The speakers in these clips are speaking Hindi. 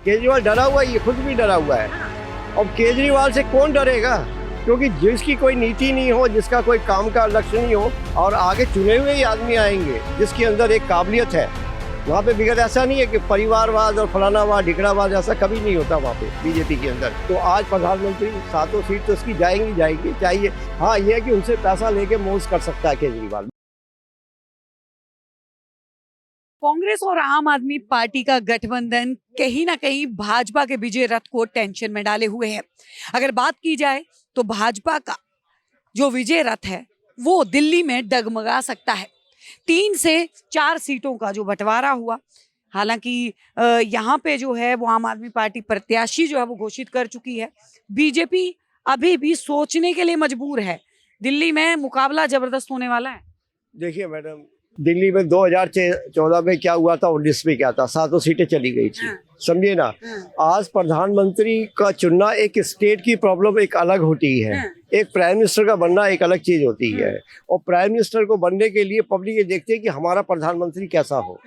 केजरीवाल डरा हुआ है, ये खुद भी डरा हुआ है। अब केजरीवाल से कौन डरेगा, क्योंकि जिसकी कोई नीति नहीं हो, जिसका कोई काम का लक्ष्य नहीं हो, और आगे चुने हुए ही आदमी आएंगे जिसके अंदर एक काबिलियत है। वहाँ पे बिगड़ ऐसा नहीं है कि परिवारवाद और फलानावाद ढिकड़ावाद, ऐसा कभी नहीं होता वहाँ पे बीजेपी के अंदर। तो आज प्रधानमंत्री 7 सीट तो इसकी जाएंगी चाहिए। हाँ, ये है कि उनसे पैसा लेके मौज कर सकता है केजरीवाल। कांग्रेस और आम आदमी पार्टी का गठबंधन कहीं ना कहीं भाजपा के विजय रथ को टेंशन में डाले हुए है। अगर बात की जाए तो भाजपा का जो विजय रथ है वो दिल्ली में डगमगा सकता है। 3 से 4 सीटों का जो बंटवारा हुआ, हालांकि यहाँ पे जो है वो आम आदमी पार्टी प्रत्याशी जो है वो घोषित कर चुकी है। बीजेपी अभी भी सोचने के लिए मजबूर है। दिल्ली में मुकाबला जबरदस्त होने वाला है। देखिए मैडम, दिल्ली में 2014 में क्या हुआ था, 19 में क्या था, 7 सीटें चली गई थी। समझिए ना, आज प्रधानमंत्री का चुनना एक स्टेट की प्रॉब्लम एक अलग होती है, एक प्राइम मिनिस्टर का बनना एक अलग चीज होती है। और प्राइम मिनिस्टर को बनने के लिए पब्लिक ये देखती है कि हमारा प्रधानमंत्री कैसा हो,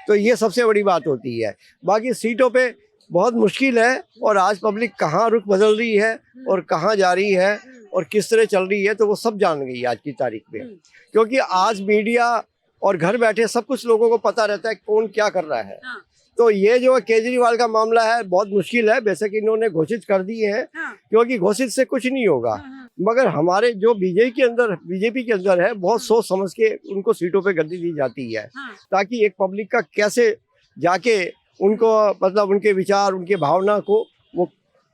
तो ये सबसे बड़ी बात होती है। बाकी सीटों पे बहुत मुश्किल है, और आज पब्लिक कहाँ रुख बदल रही है और कहाँ जा रही है और किस तरह चल रही है, तो वो सब जान गई आज की तारीख में। क्योंकि आज मीडिया और घर बैठे सब कुछ लोगों को पता रहता है कौन क्या कर रहा है। तो ये जो केजरीवाल का मामला है बहुत मुश्किल है, वैसे कि इन्होंने घोषित कर दिए हैं, क्योंकि घोषित से कुछ नहीं होगा। मगर हमारे जो बीजेपी के अंदर है, बहुत सोच समझ के उनको सीटों पे गद्दी दी जाती है, ताकि एक पब्लिक का कैसे जाके उनको मतलब उनके विचार, उनके भावना को वो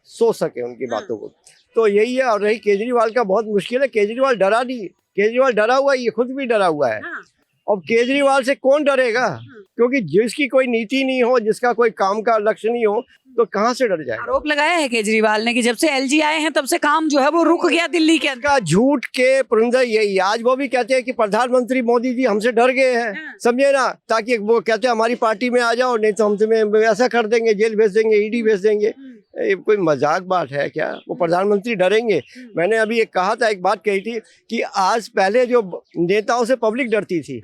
सोच सके, उनकी बातों को। तो यही है। और रही केजरीवाल का, बहुत मुश्किल है। केजरीवाल डरा नहीं, केजरीवाल डरा हुआ है, ये खुद भी डरा हुआ है। अब केजरीवाल से कौन डरेगा, क्योंकि जिसकी कोई नीति नहीं हो, जिसका कोई काम का लक्ष्य नहीं हो, तो कहाँ से डर जाएगा। आरोप लगाया है केजरीवाल ने कि जब से एलजी आए हैं तब से काम जो है वो रुक गया दिल्ली के अंदर। का झूठ के पुरंदर यही। आज वो भी कहते हैं कि प्रधानमंत्री मोदी जी हमसे डर गए हैं, समझे ना, ताकि वो कहते हैं हमारी पार्टी में आ जाओ, नहीं तो हम तुम्हें ऐसा कर देंगे, जेल भेज देंगे, ईडी भेज देंगे। ये कोई मजाक बात है क्या? वो प्रधानमंत्री डरेंगे? मैंने अभी एक कहा था, एक बात कही थी कि आज पहले जो नेताओं से पब्लिक डरती थी,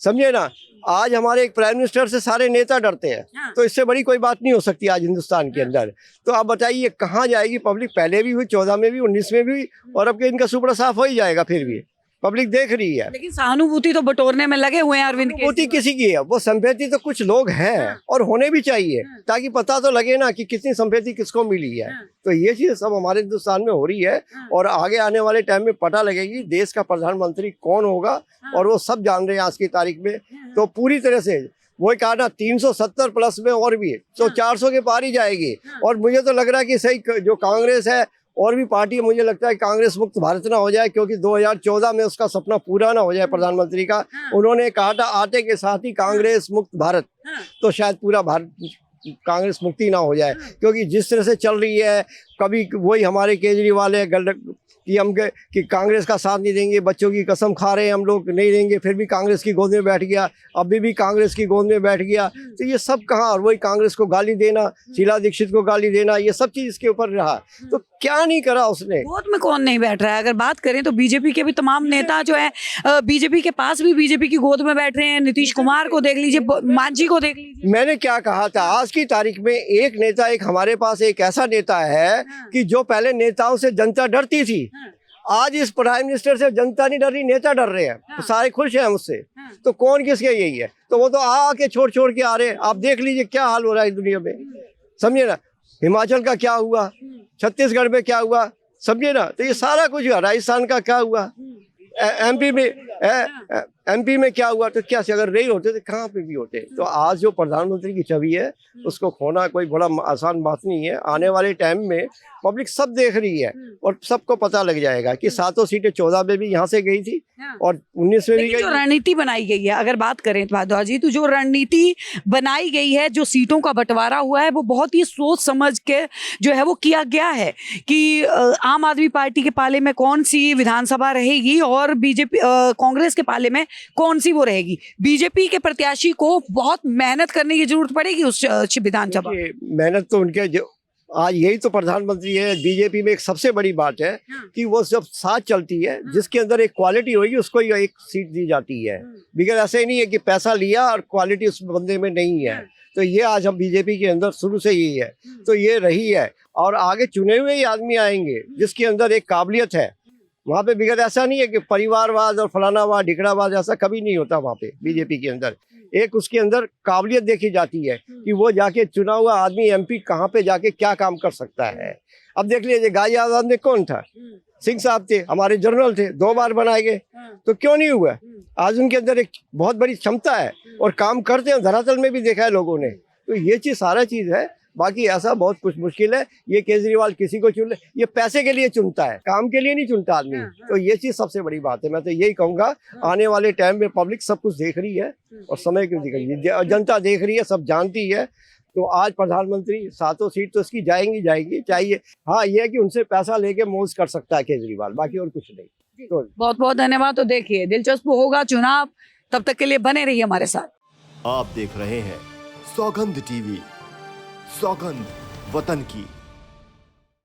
समझे ना, आज हमारे एक प्राइम मिनिस्टर से सारे नेता डरते हैं। तो इससे बड़ी कोई बात नहीं हो सकती आज हिंदुस्तान के अंदर। तो आप बताइए कहाँ जाएगी पब्लिक? पहले भी हुई, 14 में भी, 19 में भी, और अब के इनका सुपड़ा साफ हो ही जाएगा। फिर भी पब्लिक देख रही है। लेकिन सहानुभूति तो बटोरने में लगे हुए हैं अरविंद सहानुभूति किसी की है? वो संपत्ति तो कुछ लोग हैं, और होने भी चाहिए, ताकि पता तो लगे ना कि कितनी संपत्ति किसको मिली है। तो ये चीज सब हमारे हिंदुस्तान में हो रही है, और आगे आने वाले टाइम में पता लगेगी देश का प्रधानमंत्री कौन होगा, और वो सब जान रहे हैं आज की तारीख में। तो पूरी तरह से वही कहा ना, 370 प्लस में और भी, तो 400 के पार ही जाएगी। और मुझे तो लग रहा है कि सही जो कांग्रेस है और भी पार्टी, मुझे लगता है कांग्रेस मुक्त भारत ना हो जाए, क्योंकि 2014 में उसका सपना पूरा ना हो जाए प्रधानमंत्री का। उन्होंने कहा था आटे के साथ ही कांग्रेस मुक्त भारत, तो शायद पूरा भारत कांग्रेस मुक्ति ना हो जाए। क्योंकि जिस तरह से चल रही है, कभी वही हमारे केजरीवाल है कि हम कि कांग्रेस का साथ नहीं देंगे, बच्चों की कसम खा रहे हैं हम लोग नहीं देंगे, फिर भी कांग्रेस की गोद में बैठ गया, अभी भी कांग्रेस की गोद में बैठ गया। तो ये सब कहाँ, और वही कांग्रेस को गाली देना, शीला दीक्षित को गाली देना, ये सब चीज इसके ऊपर रहा। तो क्या नहीं करा उसने? गोद में कौन नहीं बैठ रहा है? अगर बात करें तो बीजेपी के भी तमाम नेता जो है, बीजेपी के पास भी बीजेपी की गोद में बैठ रहे हैं। नीतीश कुमार को देख लीजिए, मांझी को देख लीजिए। मैंने क्या कहा था, आज की तारीख में एक नेता, एक हमारे पास एक ऐसा नेता है कि जो पहले नेताओं से जनता डरती थी, आज इस प्राइम मिनिस्टर से जनता नहीं डर रही, नेता डर रहे हैं। तो सारे खुश हैं उससे। तो कौन किसके? यही है। तो वो तो आके छोड़ के आ रहे हैं। आप देख लीजिए क्या हाल हो रहा है दुनिया में, समझिए ना। हिमाचल का क्या हुआ, छत्तीसगढ़ में क्या हुआ, समझिए ना। तो ये सारा कुछ हुआ। राजस्थान का क्या हुआ, एमपी में क्या हुआ। तो क्या अगर नहीं होते तो कहाँ पे भी होते। तो आज जो प्रधानमंत्री की छवि है उसको खोना कोई बड़ा आसान बात नहीं है। आने वाले टाइम में पब्लिक सब देख रही है, और सबको पता लग जाएगा कि 7 सीटें 14 में भी यहाँ से गई थी, और 19 में भी गई। जो रणनीति बनाई गई है, अगर बात करें भारद्वाज जी, तो जो रणनीति बनाई गई है, जो सीटों का बंटवारा हुआ है, वो बहुत ही सोच समझ के जो है वो किया गया है कि आम आदमी पार्टी के पाले में कौन सी विधानसभा रहेगी और बीजेपी कांग्रेस के पाले में कौन सी वो रहेगी। बीजेपी के प्रत्याशी को बहुत मेहनत करने की जरूरत पड़ेगी उस विधानसभा। मेहनत तो उनके आज यही तो प्रधानमंत्री है। बीजेपी में एक सबसे बड़ी बात है कि वो जब साथ चलती है, जिसके अंदर एक क्वालिटी होगी उसको ही एक सीट दी जाती है। बिकॉज ऐसे ही नहीं है कि पैसा लिया और क्वालिटी उस बंदे में नहीं है। तो ये आज हम बीजेपी के अंदर शुरू से यही है, तो ये रही है। और आगे चुने हुए ही आदमी आएंगे जिसके अंदर एक काबिलियत है। वहाँ पे बिगड़ ऐसा नहीं है कि परिवारवाद और फलानावाद ढिकड़ावाद, ऐसा कभी नहीं होता वहाँ पे बीजेपी के अंदर। एक उसके अंदर काबिलियत देखी जाती है कि वो जाके चुना हुआ आदमी एमपी कहाँ पे जाके क्या काम कर सकता है। अब देख लीजिए गाजी आजाद में कौन था, सिंह साहब थे, हमारे जनरल थे, 2 बार बनाए गए, तो क्यों नहीं हुआ। आज उनके अंदर एक बहुत बड़ी क्षमता है और काम करते हैं, धरातल में भी देखा है लोगों ने। तो ये चीज सारा चीज है, बाकी ऐसा बहुत कुछ मुश्किल है। ये केजरीवाल किसी को चुन, ये पैसे के लिए चुनता है, काम के लिए नहीं चुनता आदमी। तो ये चीज सबसे बड़ी बात है। मैं तो यही कहूंगा, आने वाले टाइम में पब्लिक सब कुछ देख रही है और समय क्यों दिख रही है, जनता देख रही है, सब जानती है। तो आज प्रधानमंत्री 7 सीट तो इसकी जाएंगी चाहिए। हाँ, ये है कि उनसे पैसा लेके मौज कर सकता है केजरीवाल, बाकी और कुछ नहीं। तो बहुत बहुत धन्यवाद। तो देखिए दिलचस्प होगा चुनाव, तब तक के लिए बने रहिए हमारे साथ। आप देख रहे हैं सौगंध टीवी, सौगंध वतन की।